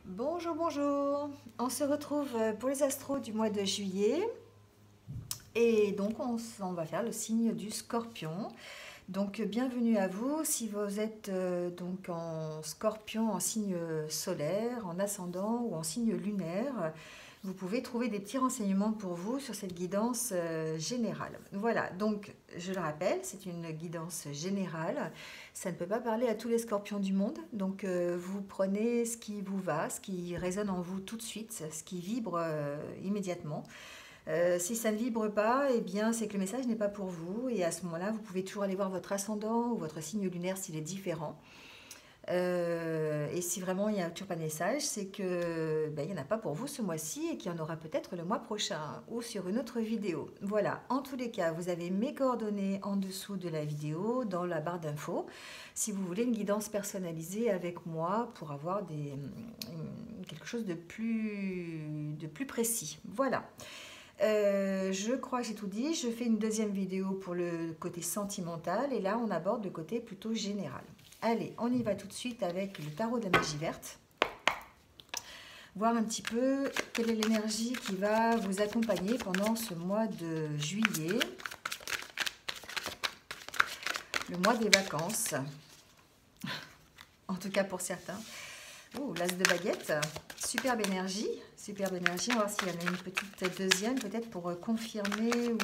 Bonjour, bonjour. On se retrouve pour les astros du mois de juillet. Et donc, on va faire le signe du Scorpion. Donc, bienvenue à vous. Si vous êtes donc en Scorpion, en signe solaire, en ascendant ou en signe lunaire, vous pouvez trouver des petits renseignements pour vous sur cette guidance générale. Voilà, donc je le rappelle, c'est une guidance générale. Ça ne peut pas parler à tous les scorpions du monde. Donc vous prenez ce qui vous va, ce qui résonne en vous tout de suite, ce qui vibre immédiatement. Si ça ne vibre pas, eh bien c'est que le message n'est pas pour vous. Et à ce moment-là, vous pouvez toujours aller voir votre ascendant ou votre signe lunaire s'il est différent. Et si vraiment il n'y a toujours pas de message, c'est que il n'y en a pas pour vous ce mois-ci et qu'il y en aura peut-être le mois prochain ou sur une autre vidéo. Voilà, en tous les cas, vous avez mes coordonnées en dessous de la vidéo, dans la barre d'infos, si vous voulez une guidance personnalisée avec moi pour avoir quelque chose de plus précis. Voilà. Je crois que j'ai tout dit. Je fais une deuxième vidéo pour le côté sentimental et là on aborde le côté plutôt général. Allez, on y va tout de suite avec le tarot de la magie verte. Voir un petit peu quelle est l'énergie qui va vous accompagner pendant ce mois de juillet. Le mois des vacances. En tout cas pour certains. Oh, l'as de baguette. Superbe énergie. Superbe énergie. On va voir s'il y en a une petite deuxième peut-être pour confirmer ou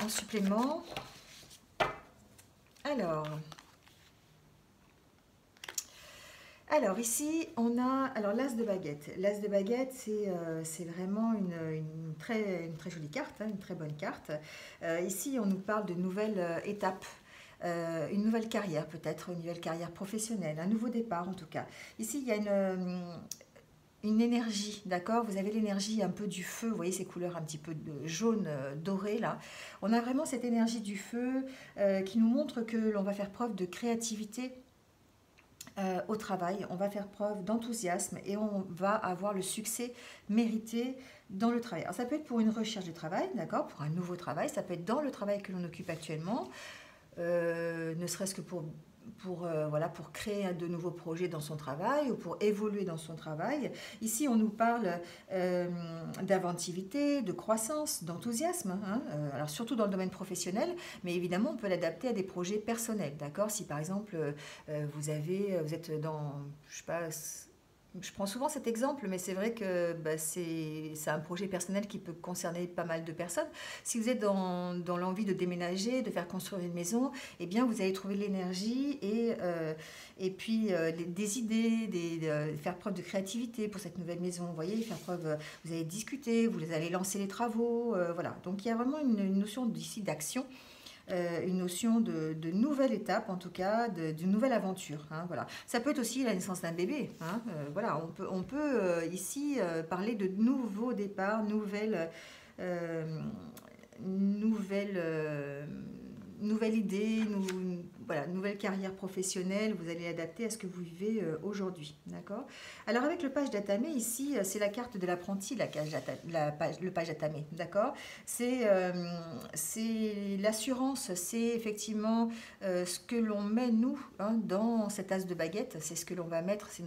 en supplément. Alors ici, on a l'as de baguette. L'as de baguette, c'est vraiment une très jolie carte, hein, une très bonne carte. Ici, on nous parle de nouvelles étapes. Une nouvelle carrière peut-être, une nouvelle carrière professionnelle, un nouveau départ en tout cas. Ici, il y a une énergie, d'accord? Vous avez l'énergie un peu du feu, vous voyez ces couleurs un petit peu jaune, doré là. On a vraiment cette énergie du feu qui nous montre que l'on va faire preuve de créativité au travail, on va faire preuve d'enthousiasme et on va avoir le succès mérité dans le travail. Alors ça peut être pour une recherche de travail, d'accord, pour un nouveau travail, ça peut être dans le travail que l'on occupe actuellement, ne serait-ce que voilà, pour créer de nouveaux projets dans son travail ou pour évoluer dans son travail. Ici, on nous parle d'inventivité, de croissance, d'enthousiasme, hein, alors surtout dans le domaine professionnel, mais évidemment, on peut l'adapter à des projets personnels, d'accord? Si par exemple, vous êtes dans, je sais pas, je prends souvent cet exemple, mais c'est vrai que c'est un projet personnel qui peut concerner pas mal de personnes. Si vous êtes dans l'envie de déménager, de faire construire une maison, eh bien vous allez trouver l'énergie et puis des idées, faire preuve de créativité pour cette nouvelle maison. Vous voyez, faire preuve, vous allez discuter, vous allez lancer les travaux, voilà. Donc il y a vraiment une notion d'ici d'action, une notion de nouvelle étape, en tout cas, d'une nouvelle aventure. Hein, voilà. Ça peut être aussi la naissance d'un bébé. Hein, voilà, on peut ici parler de nouveaux départs, euh, nouvelle, euh, nouvelle idée, voilà, nouvelle carrière professionnelle, vous allez adapter à ce que vous vivez aujourd'hui. D'accord? Alors avec le page d'atamé, ici, c'est la carte de l'apprenti, le page d'atamé. D'accord? C'est l'assurance, c'est effectivement ce que l'on met, nous, hein, dans cet as de baguette, c'est ce que l'on va mettre, c'est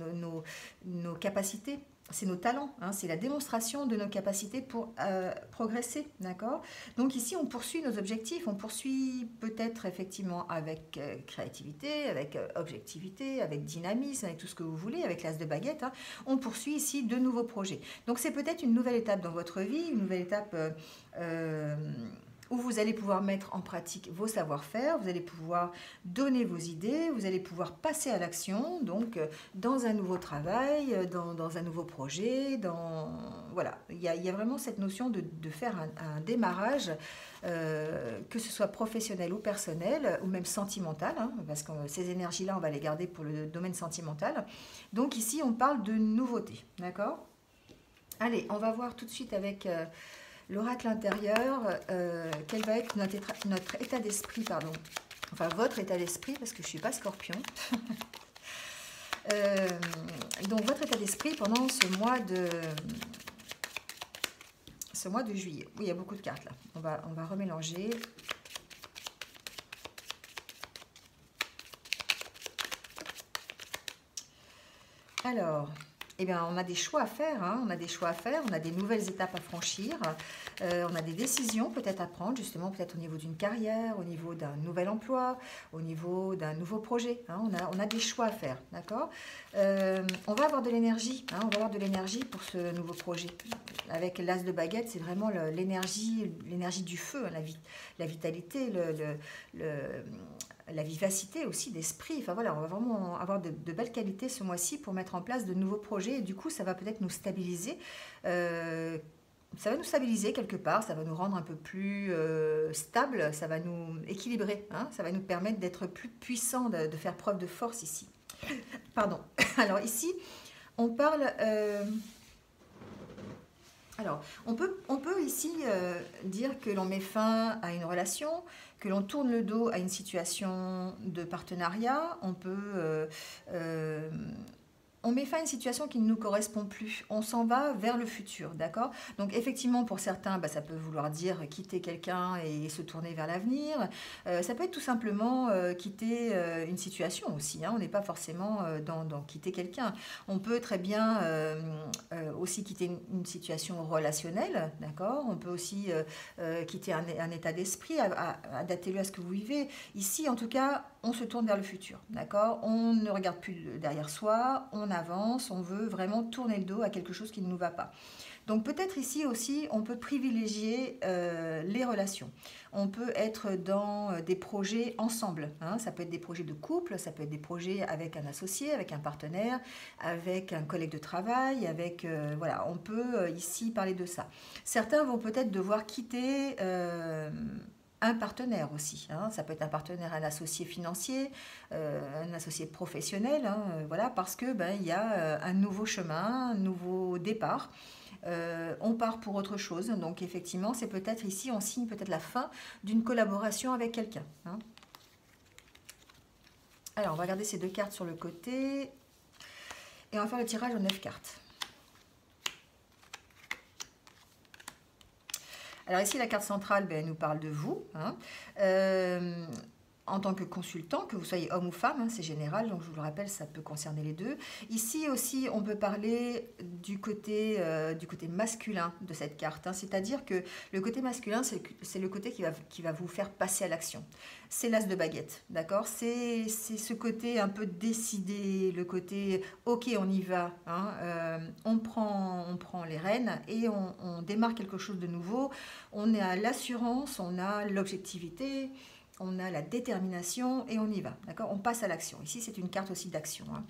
nos capacités, c'est nos talents, hein, c'est la démonstration de nos capacités pour progresser, d'accord? Donc ici, on poursuit nos objectifs, on poursuit peut-être effectivement avec créativité, avec objectivité, avec dynamisme, avec tout ce que vous voulez, avec l'as de baguette, hein, on poursuit ici de nouveaux projets. Donc c'est peut-être une nouvelle étape dans votre vie, une nouvelle étape euh, où vous allez pouvoir mettre en pratique vos savoir-faire, vous allez pouvoir donner vos idées, vous allez pouvoir passer à l'action, donc dans un nouveau travail, dans un nouveau projet, voilà. Il y a vraiment cette notion de faire un démarrage, que ce soit professionnel ou personnel, ou même sentimental, hein, parce que ces énergies-là, on va les garder pour le domaine sentimental. Donc ici, on parle de nouveauté, d'accord? Allez, on va voir tout de suite avec l'oracle intérieur, quel va être notre état d'esprit, pardon. Enfin, votre état d'esprit, parce que je ne suis pas scorpion. Donc, votre état d'esprit pendant ce mois de juillet. Oui, il y a beaucoup de cartes là. On va remélanger. Alors, eh bien, on a des choix à faire, hein, on a des choix à faire, on a des nouvelles étapes à franchir, on a des décisions peut-être à prendre, justement, peut-être au niveau d'une carrière, au niveau d'un nouvel emploi, au niveau d'un nouveau projet, hein, on a des choix à faire, d'accord. On va avoir de l'énergie, hein, on va avoir de l'énergie pour ce nouveau projet. Avec l'as de baguette, c'est vraiment l'énergie du feu, hein, la vitalité, la vivacité aussi d'esprit. Enfin voilà, on va vraiment avoir de belles qualités ce mois-ci pour mettre en place de nouveaux projets et du coup ça va peut-être nous stabiliser. Ça va nous stabiliser quelque part, ça va nous rendre un peu plus stable, ça va nous équilibrer, hein, ça va nous permettre d'être plus puissants, de faire preuve de force ici. Pardon. Alors ici, on parle... alors, on peut ici dire que l'on met fin à une relation, que l'on tourne le dos à une situation de partenariat, on met fin à une situation qui ne nous correspond plus. On s'en va vers le futur, d'accord? Donc effectivement, pour certains, bah, ça peut vouloir dire quitter quelqu'un et se tourner vers l'avenir. Ça peut être tout simplement quitter une situation aussi, hein. On n'est pas forcément dans quitter quelqu'un. On peut très bien aussi quitter une situation relationnelle, d'accord? On peut aussi quitter un état d'esprit, adaptez-le à ce que vous vivez. Ici, en tout cas, on se tourne vers le futur, d'accord? On ne regarde plus derrière soi, on avance, on veut vraiment tourner le dos à quelque chose qui ne nous va pas. Donc peut-être ici aussi, on peut privilégier les relations. On peut être dans des projets ensemble, hein. Ça peut être des projets de couple, ça peut être des projets avec un associé, avec un partenaire, avec un collègue de travail, voilà, on peut ici parler de ça. Certains vont peut-être devoir quitter un partenaire aussi, hein. Ça peut être un partenaire, un associé financier, un associé professionnel, hein, voilà, parce que il y a un nouveau chemin, un nouveau départ. On part pour autre chose, donc effectivement, c'est peut-être ici, on signe peut-être la fin d'une collaboration avec quelqu'un, hein. Alors, on va regarder ces deux cartes sur le côté et on va faire le tirage aux 9 cartes. Alors ici, la carte centrale, elle nous parle de vous, hein. En tant que consultant, que vous soyez homme ou femme, hein, c'est général, donc je vous le rappelle, ça peut concerner les deux. Ici aussi, on peut parler du côté masculin de cette carte, hein, c'est-à-dire que le côté masculin, c'est le côté qui va vous faire passer à l'action. C'est l'as de baguette, d'accord? C'est ce côté un peu décidé, le côté « ok, on y va, hein, on prend les rênes et on démarre quelque chose de nouveau. On a l'assurance, on a l'objectivité, on a la détermination et on y va, d'accord? On passe à l'action. Ici, c'est une carte aussi d'action, hein.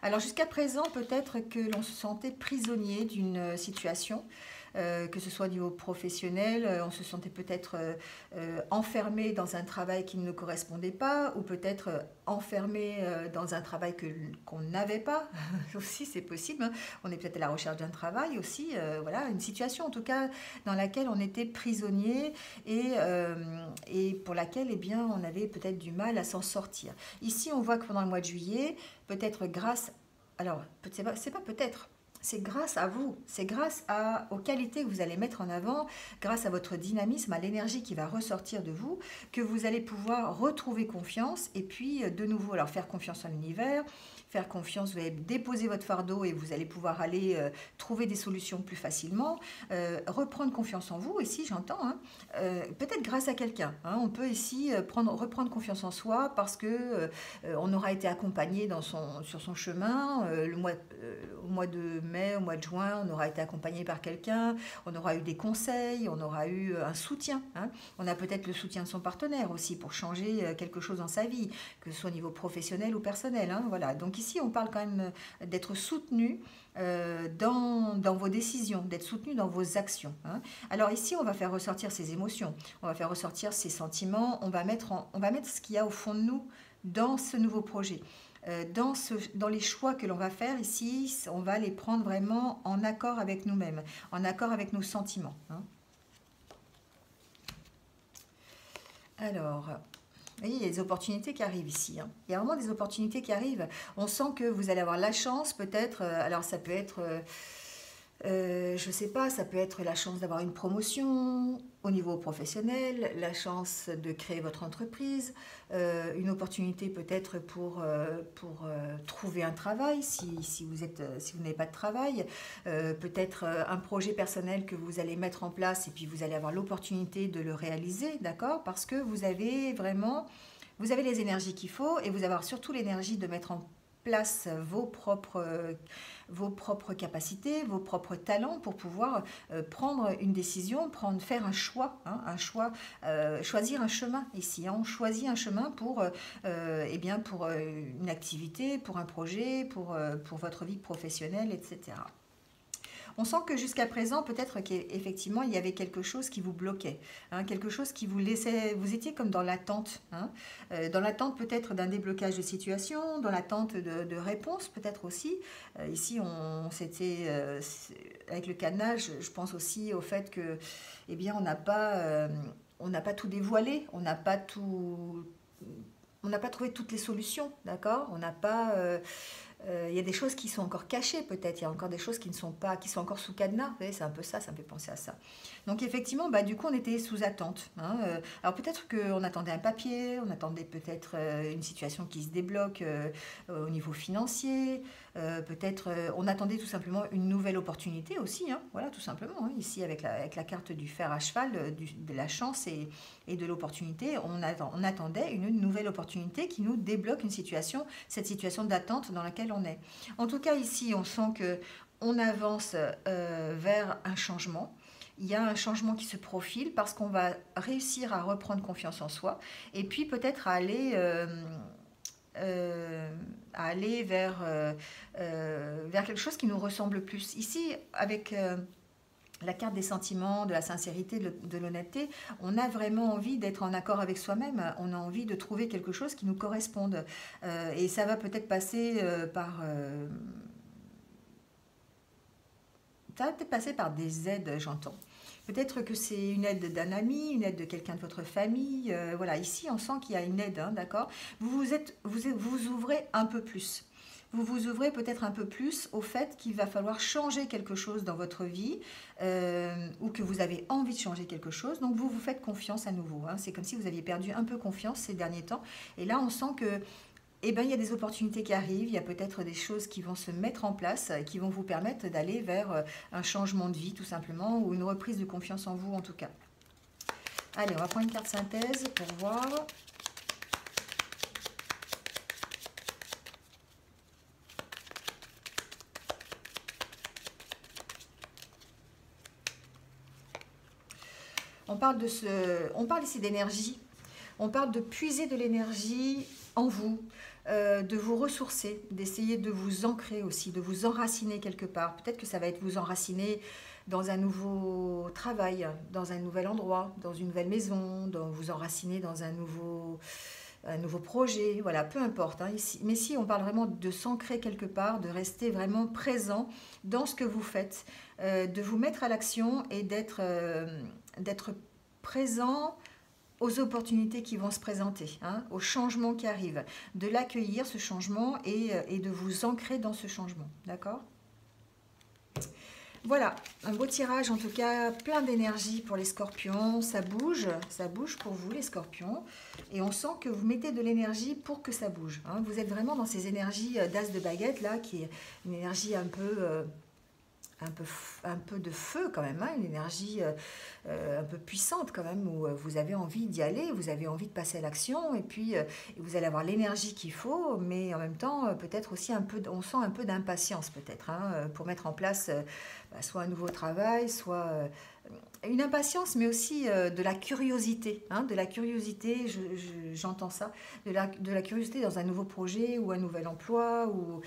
Alors, jusqu'à présent, peut-être que l'on se sentait prisonnier d'une situation, que ce soit au niveau professionnel, on se sentait peut-être enfermé dans un travail qui ne nous correspondait pas, ou peut-être enfermé dans un travail qu'on n'avait pas, aussi c'est possible, hein. On est peut-être à la recherche d'un travail aussi, voilà, une situation en tout cas dans laquelle on était prisonnier et pour laquelle eh bien, on avait peut-être du mal à s'en sortir. Ici on voit que pendant le mois de juillet, peut-être grâce, alors c'est pas peut-être, c'est grâce à vous, c'est grâce aux qualités que vous allez mettre en avant, grâce à votre dynamisme, à l'énergie qui va ressortir de vous, que vous allez pouvoir retrouver confiance et puis de nouveau, alors faire confiance en l'univers, faire confiance, vous allez déposer votre fardeau et vous allez pouvoir aller trouver des solutions plus facilement, reprendre confiance en vous, ici j'entends, hein, peut-être grâce à quelqu'un, hein, on peut ici reprendre confiance en soi parce que on aura été accompagné sur son chemin, au mois de mai, au mois de juin, on aura été accompagné par quelqu'un, on aura eu des conseils, on aura eu un soutien, hein. On a peut-être le soutien de son partenaire aussi pour changer quelque chose dans sa vie, que ce soit au niveau professionnel ou personnel, hein, voilà. Donc ici, on parle quand même d'être soutenu dans vos décisions, d'être soutenu dans vos actions, hein. Alors ici, on va faire ressortir ses émotions, on va faire ressortir ses sentiments, on va mettre ce qu'il y a au fond de nous dans ce nouveau projet. Dans les choix que l'on va faire ici, on va les prendre vraiment en accord avec nous-mêmes, en accord avec nos sentiments, hein. Alors, vous voyez, il y a des opportunités qui arrivent ici, hein. Il y a vraiment des opportunités qui arrivent. On sent que vous allez avoir la chance peut-être, alors ça peut être Je ne sais pas, ça peut être la chance d'avoir une promotion au niveau professionnel, la chance de créer votre entreprise, une opportunité peut-être pour trouver un travail si si vous n'avez pas de travail, peut-être un projet personnel que vous allez mettre en place et puis vous allez avoir l'opportunité de le réaliser, d'accord? Parce que vous avez vraiment, vous avez les énergies qu'il faut et vous avez surtout l'énergie de mettre en place vos propres capacités, vos propres talents pour pouvoir prendre une décision, faire un choix, hein, choisir un chemin ici. Hein. On choisit un chemin eh bien pour une activité, pour un projet, pour votre vie professionnelle, etc. On sent que jusqu'à présent, peut-être qu'effectivement, il y avait quelque chose qui vous bloquait, hein, quelque chose qui vous laissait, vous étiez comme dans l'attente, hein, dans l'attente peut-être d'un déblocage de situation, dans l'attente de réponses peut-être aussi. Ici, avec le cadenas, je pense aussi au fait que, eh bien, on n'a pas tout dévoilé, on n'a pas trouvé toutes les solutions, d'accord? On n'a pas, il y a des choses qui sont encore cachées peut-être, il y a encore des choses qui ne sont pas, qui sont encore sous cadenas, vous voyez, c'est un peu ça, ça me fait penser à ça. Donc effectivement, bah, du coup on était sous attente. Hein, alors peut-être qu'on attendait un papier, on attendait peut-être une situation qui se débloque au niveau financier, peut-être on attendait tout simplement une nouvelle opportunité aussi, hein, voilà tout simplement. Hein, ici avec la carte du fer à cheval, de la chance et de l'opportunité, on attendait une nouvelle opportunité qui nous débloque une situation, cette situation d'attente dans laquelle on est. En tout cas, ici, on sent que on avance vers un changement. Il y a un changement qui se profile parce qu'on va réussir à reprendre confiance en soi et puis peut-être à aller vers quelque chose qui nous ressemble plus. Ici, avec la carte des sentiments, de la sincérité, de l'honnêteté, on a vraiment envie d'être en accord avec soi-même, on a envie de trouver quelque chose qui nous corresponde. Et ça va peut-être passer ça va peut-être passer par des aides, j'entends. Peut-être que c'est une aide d'un ami, une aide de quelqu'un de votre famille. Voilà, ici, on sent qu'il y a une aide, hein, d'accord? Vous ouvrez un peu plus. Vous vous ouvrez peut-être un peu plus au fait qu'il va falloir changer quelque chose dans votre vie ou que vous avez envie de changer quelque chose. Donc, vous vous faites confiance à nouveau. Hein. C'est comme si vous aviez perdu un peu confiance ces derniers temps. Et là, on sent que eh ben, il y a des opportunités qui arrivent, il y a peut-être des choses qui vont se mettre en place, qui vont vous permettre d'aller vers un changement de vie tout simplement, ou une reprise de confiance en vous en tout cas. Allez, on va prendre une carte synthèse pour voir. On parle ici d'énergie, on parle de puiser de l'énergie en vous, de vous ressourcer, d'essayer de vous ancrer aussi, de vous enraciner quelque part. Peut-être que ça va être vous enraciner dans un nouveau travail, dans un nouvel endroit, dans une nouvelle maison, vous enraciner dans un nouveau projet, voilà, peu importe. Hein, ici. Mais si on parle vraiment de s'ancrer quelque part, de rester vraiment présent dans ce que vous faites, de vous mettre à l'action et d'être présent aux opportunités qui vont se présenter, hein, aux changements qui arrivent, de l'accueillir ce changement et de vous ancrer dans ce changement, d'accord? Voilà, un beau tirage en tout cas, plein d'énergie pour les scorpions, ça bouge pour vous les scorpions, et on sent que vous mettez de l'énergie pour que ça bouge. Hein. Vous êtes vraiment dans ces énergies d'as de baguette là, qui est une énergie un peu de feu quand même, hein, une énergie un peu puissante quand même, où vous avez envie d'y aller, vous avez envie de passer à l'action, et puis vous allez avoir l'énergie qu'il faut, mais en même temps, peut-être aussi on sent un peu d'impatience peut-être, hein, pour mettre en place soit un nouveau travail, soit une impatience, mais aussi de la curiosité, hein, de la curiosité, j'entends ça, de la curiosité dans un nouveau projet, ou un nouvel emploi, ou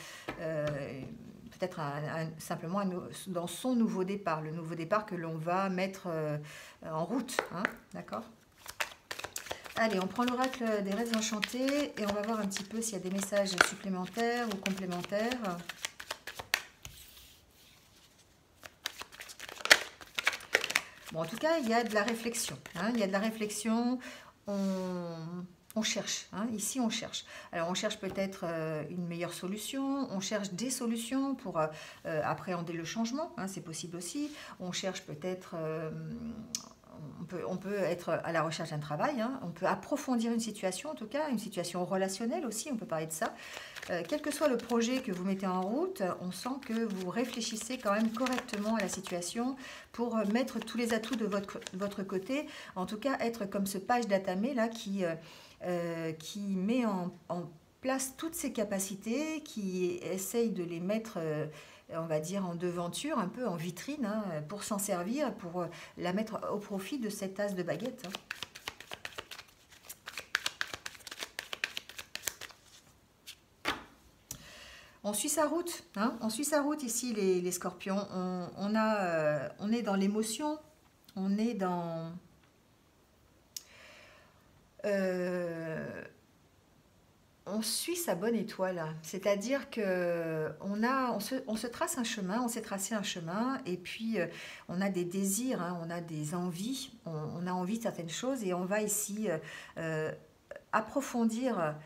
peut-être simplement dans son nouveau départ, le nouveau départ que l'on va mettre en route, hein, d'accord? Allez, on prend l'oracle des rêves enchantés et on va voir un petit peu s'il y a des messages supplémentaires ou complémentaires. Bon, en tout cas, il y a de la réflexion, hein, il y a de la réflexion, on cherche, hein, ici on cherche. Alors on cherche peut-être une meilleure solution, on cherche des solutions pour appréhender le changement, hein, c'est possible aussi. On cherche peut-être, on peut être à la recherche d'un travail, hein, on peut approfondir une situation en tout cas, une situation relationnelle aussi, on peut parler de ça. Quel que soit le projet que vous mettez en route, on sent que vous réfléchissez quand même correctement à la situation pour mettre tous les atouts de votre côté, en tout cas être comme ce page datame là qui met en place toutes ses capacités, qui essaye de les mettre, on va dire, en devanture, un peu en vitrine, hein, pour s'en servir, pour la mettre au profit de cette as de baguette. Hein. On suit sa route, hein, on suit sa route ici les scorpions. On est dans l'émotion, on est dans... on suit sa bonne étoile, c'est-à-dire que on se trace un chemin, on s'est tracé un chemin, et puis on a des désirs, hein, on a des envies, on a envie de certaines choses, et on va ici approfondir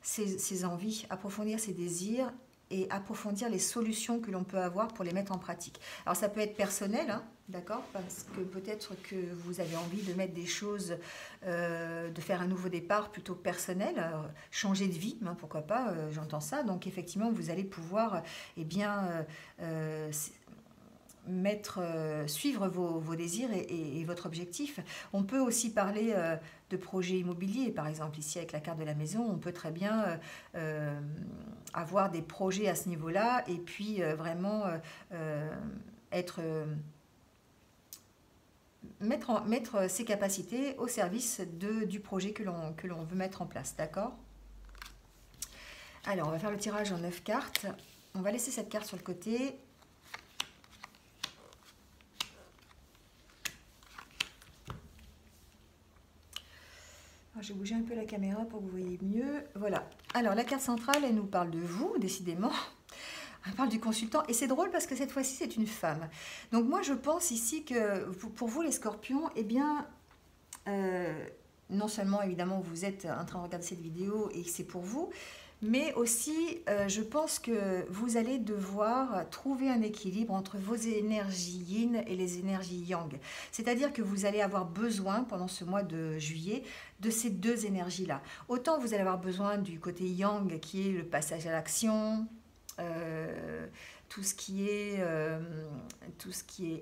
ses envies, approfondir ses désirs, et approfondir les solutions que l'on peut avoir pour les mettre en pratique. Alors ça peut être personnel, hein, d'accord, parce que peut-être que vous avez envie de mettre des choses, de faire un nouveau départ plutôt personnel, changer de vie, hein, pourquoi pas, j'entends ça. Donc effectivement, vous allez pouvoir, eh bien, suivre vos désirs et votre objectif. On peut aussi parler de projets immobiliers, par exemple ici avec la carte de la maison, on peut très bien avoir des projets à ce niveau-là, et puis vraiment mettre ses capacités au service du projet que l'on veut mettre en place, d'accord? Alors on va faire le tirage en 9 cartes, on va laisser cette carte sur le côté. J'ai bougé un peu la caméra pour que vous voyez mieux. Voilà. Alors, la carte centrale, elle nous parle de vous, décidément. Elle parle du consultant. Et c'est drôle parce que cette fois-ci, c'est une femme. Donc, moi, je pense ici que pour vous, les scorpions, eh bien, non seulement, évidemment, vous êtes en train de regarder cette vidéo et que c'est pour vous, mais aussi, je pense que vous allez devoir trouver un équilibre entre vos énergies yin et les énergies yang. C'est-à-dire que vous allez avoir besoin, pendant ce mois de juillet, de ces deux énergies-là. Autant vous allez avoir besoin du côté yang, qui est le passage à l'action, tout ce qui est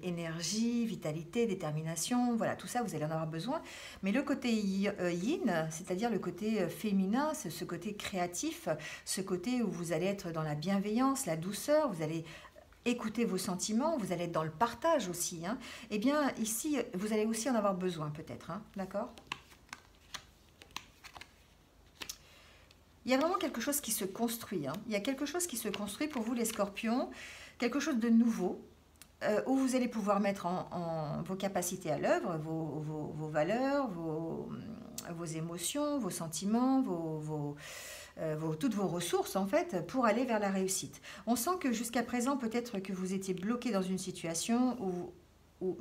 énergie, vitalité, détermination, voilà, tout ça, vous allez en avoir besoin. Mais le côté yin, c'est-à-dire le côté féminin, ce côté créatif, ce côté où vous allez être dans la bienveillance, la douceur, vous allez écouter vos sentiments, vous allez être dans le partage aussi, hein. Eh bien, ici, vous allez aussi en avoir besoin peut-être, hein, d'accord ? Il y a vraiment quelque chose qui se construit, hein. Il y a quelque chose qui se construit pour vous les scorpions, quelque chose de nouveau, où vous allez pouvoir mettre vos capacités à l'œuvre, vos valeurs, vos émotions, vos sentiments, toutes vos ressources en fait, pour aller vers la réussite. On sent que jusqu'à présent, peut-être que vous étiez bloqué dans une situation où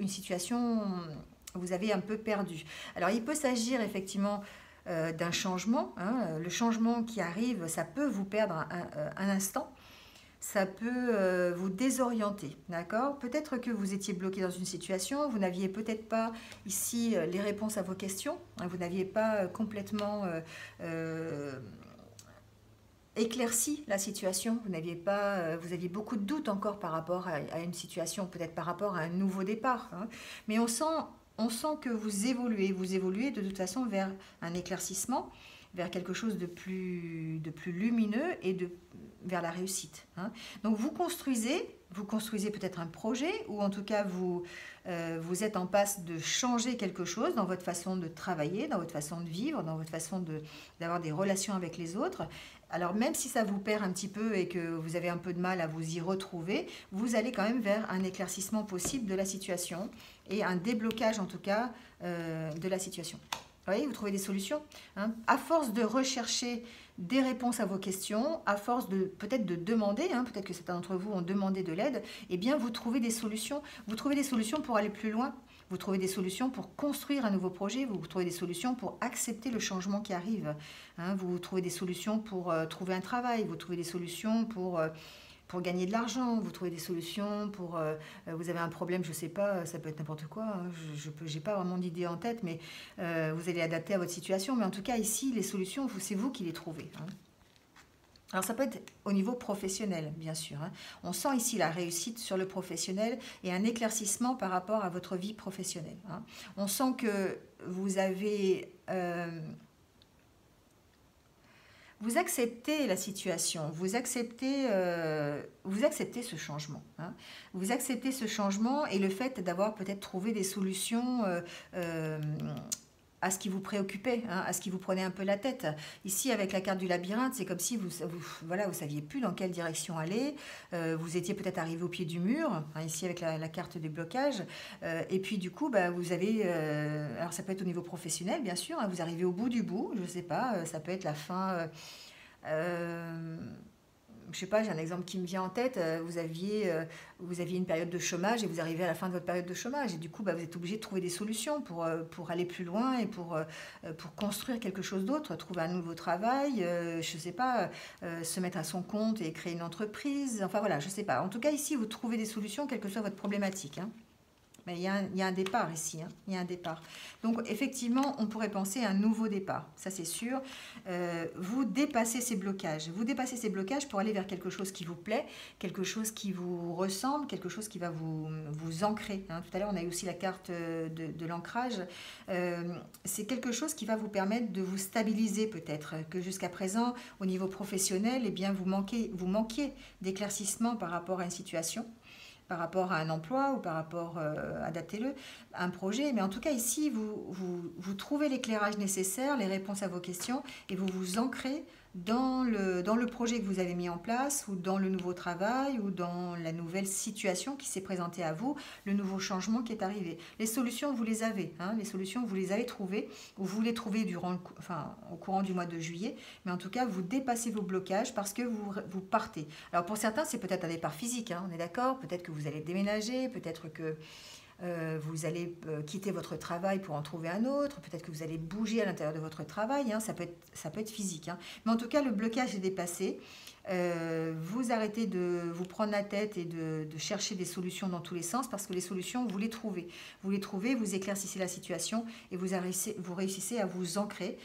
vous avez un peu perdu. Alors il peut s'agir effectivement d'un changement, hein. Le changement qui arrive, ça peut vous perdre un instant, ça peut vous désorienter, d'accord? Peut-être que vous étiez bloqué dans une situation, vous n'aviez peut-être pas ici les réponses à vos questions, hein, vous n'aviez pas complètement éclairci la situation, vous aviez beaucoup de doutes encore par rapport à une situation, peut-être par rapport à un nouveau départ, hein. Mais on sent que vous évoluez de toute façon vers un éclaircissement, vers quelque chose de plus lumineux et vers la réussite, hein. Donc vous construisez peut-être un projet, ou en tout cas vous êtes en passe de changer quelque chose dans votre façon de travailler, dans votre façon de vivre, dans votre façon d'avoir des relations avec les autres. Alors même si ça vous perd un petit peu et que vous avez un peu de mal à vous y retrouver, vous allez quand même vers un éclaircissement possible de la situation et un déblocage en tout cas de la situation. Vous voyez, vous trouvez des solutions, hein. À force de rechercher des réponses à vos questions, à force peut-être de demander, hein, peut-être que certains d'entre vous ont demandé de l'aide, eh bien vous trouvez des solutions. Vous trouvez des solutions pour aller plus loin, Vous trouvez des solutions pour construire un nouveau projet, vous trouvez des solutions pour accepter le changement qui arrive. Hein, vous trouvez des solutions pour trouver un travail, vous trouvez des solutions pour gagner de l'argent, vous trouvez des solutions pour... vous avez un problème, je ne sais pas, ça peut être n'importe quoi, hein, je n'ai pas vraiment d'idée en tête, mais vous allez adapter à votre situation. Mais en tout cas, ici, les solutions, c'est vous qui les trouvez. Hein. Alors ça peut être au niveau professionnel, bien sûr. Hein. On sent ici la réussite sur le professionnel et un éclaircissement par rapport à votre vie professionnelle. Hein. On sent que vous avez... vous acceptez la situation, vous acceptez ce changement. Hein. Vous acceptez ce changement et le fait d'avoir peut-être trouvé des solutions à ce qui vous préoccupait, hein, à ce qui vous prenait un peu la tête. Ici, avec la carte du labyrinthe, c'est comme si vous saviez plus dans quelle direction aller. Vous étiez peut-être arrivé au pied du mur, hein, ici avec la carte des blocages. Et puis, du coup, vous avez... alors, ça peut être au niveau professionnel, bien sûr. Hein, vous arrivez au bout du bout, je ne sais pas. Ça peut être la fin... je sais pas, j'ai un exemple qui me vient en tête, vous aviez une période de chômage et vous arrivez à la fin de votre période de chômage et du coup vous êtes obligé de trouver des solutions pour aller plus loin et pour construire quelque chose d'autre, trouver un nouveau travail, je sais pas, se mettre à son compte et créer une entreprise, enfin voilà, je sais pas. En tout cas ici vous trouvez des solutions quelle que soit votre problématique. Hein. Mais il y a un départ ici, hein. Il y a un départ. Donc effectivement, on pourrait penser à un nouveau départ, ça c'est sûr. Vous dépassez ces blocages pour aller vers quelque chose qui vous plaît, quelque chose qui vous ressemble, quelque chose qui va vous ancrer. Hein. Tout à l'heure, on a eu aussi la carte de l'ancrage. C'est quelque chose qui va vous permettre de vous stabiliser peut-être, que jusqu'à présent, au niveau professionnel, eh bien, vous manquiez d'éclaircissement par rapport à une situation, par rapport à un emploi ou par rapport, adaptez-le, à un projet. Mais en tout cas, ici, vous trouvez l'éclairage nécessaire, les réponses à vos questions et vous vous ancrez dans le projet que vous avez mis en place ou dans le nouveau travail ou dans la nouvelle situation qui s'est présentée à vous, le nouveau changement qui est arrivé. Les solutions, vous les avez. Hein, les solutions, vous les avez trouvées ou vous les trouvez au courant du mois de juillet. Mais en tout cas, vous dépassez vos blocages parce que vous partez. Alors pour certains, c'est peut-être un départ physique, hein, on est d'accord. Peut-être que vous allez déménager, peut-être que vous allez quitter votre travail pour en trouver un autre, peut-être que vous allez bouger à l'intérieur de votre travail, hein, ça peut être physique. Hein. Mais en tout cas, le blocage est dépassé. Vous arrêtez de vous prendre la tête et de chercher des solutions dans tous les sens parce que les solutions, vous les trouvez. Vous les trouvez, vous éclaircissez la situation et vous réussissez à vous ancrer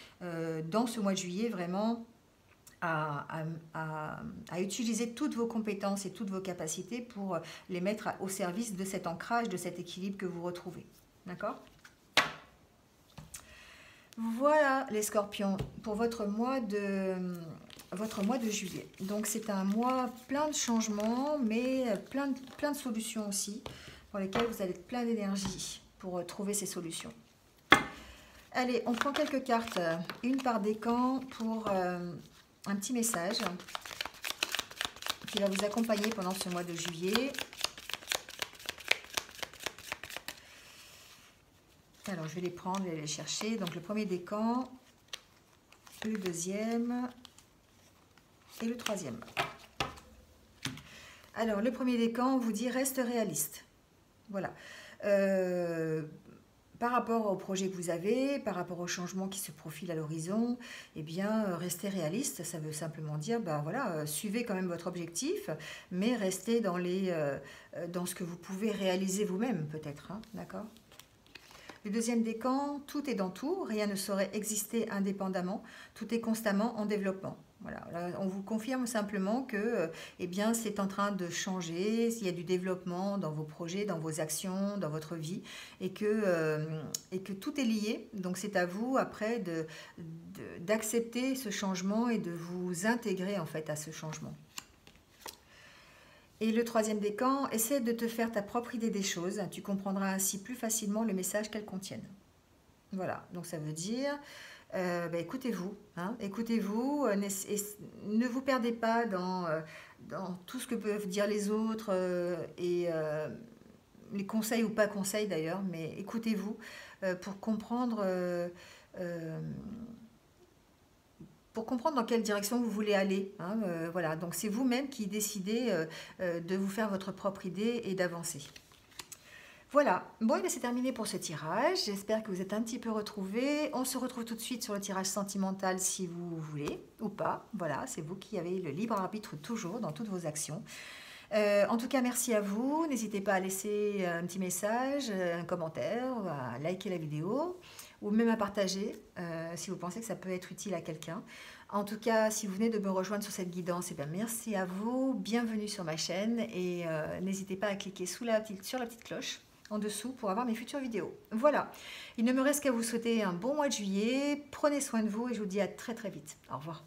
dans ce mois de juillet vraiment à utiliser toutes vos compétences et toutes vos capacités pour les mettre au service de cet ancrage, de cet équilibre que vous retrouvez. D'accord ? Voilà les scorpions pour votre mois de juillet. Donc c'est un mois plein de changements, mais plein de solutions aussi, pour lesquelles vous allez être plein d'énergie pour trouver ces solutions. Allez, on prend quelques cartes, une par décan pour... un petit message qui va vous accompagner pendant ce mois de juillet. Alors, je vais les prendre et les chercher. Donc, le premier décan, le deuxième et le troisième. Alors, le premier décan vous dit « Reste réaliste ». Voilà. Par rapport au projet que vous avez, par rapport au changement qui se profile à l'horizon, eh bien, restez réaliste. Ça veut simplement dire, suivez quand même votre objectif, mais restez dans ce que vous pouvez réaliser vous-même, peut-être. Hein, d'accord ? Le deuxième décan, tout est dans tout, rien ne saurait exister indépendamment, tout est constamment en développement. Voilà, là, on vous confirme simplement que c'est en train de changer, il y a du développement dans vos projets, dans vos actions, dans votre vie, et que tout est lié. Donc c'est à vous après d'accepter ce changement et de vous intégrer en fait à ce changement. Et le troisième décan, essaie de te faire ta propre idée des choses. Tu comprendras ainsi plus facilement le message qu'elles contiennent. Voilà, donc ça veut dire... écoutez-vous, hein, écoutez-vous, ne vous perdez pas dans tout ce que peuvent dire les autres et les conseils ou pas conseils d'ailleurs, mais écoutez-vous pour comprendre dans quelle direction vous voulez aller. Hein, voilà, donc c'est vous-même qui décidez de vous faire votre propre idée et d'avancer. Voilà, bon, c'est terminé pour ce tirage. J'espère que vous êtes un petit peu retrouvés. On se retrouve tout de suite sur le tirage sentimental si vous voulez ou pas. Voilà, c'est vous qui avez le libre arbitre toujours dans toutes vos actions. En tout cas, merci à vous. N'hésitez pas à laisser un petit message, un commentaire, à liker la vidéo ou même à partager si vous pensez que ça peut être utile à quelqu'un. En tout cas, si vous venez de me rejoindre sur cette guidance, eh bien, merci à vous. Bienvenue sur ma chaîne et n'hésitez pas à cliquer sur la petite cloche en dessous pour avoir mes futures vidéos. Voilà, il ne me reste qu'à vous souhaiter un bon mois de juillet. Prenez soin de vous et je vous dis à très très vite. Au revoir.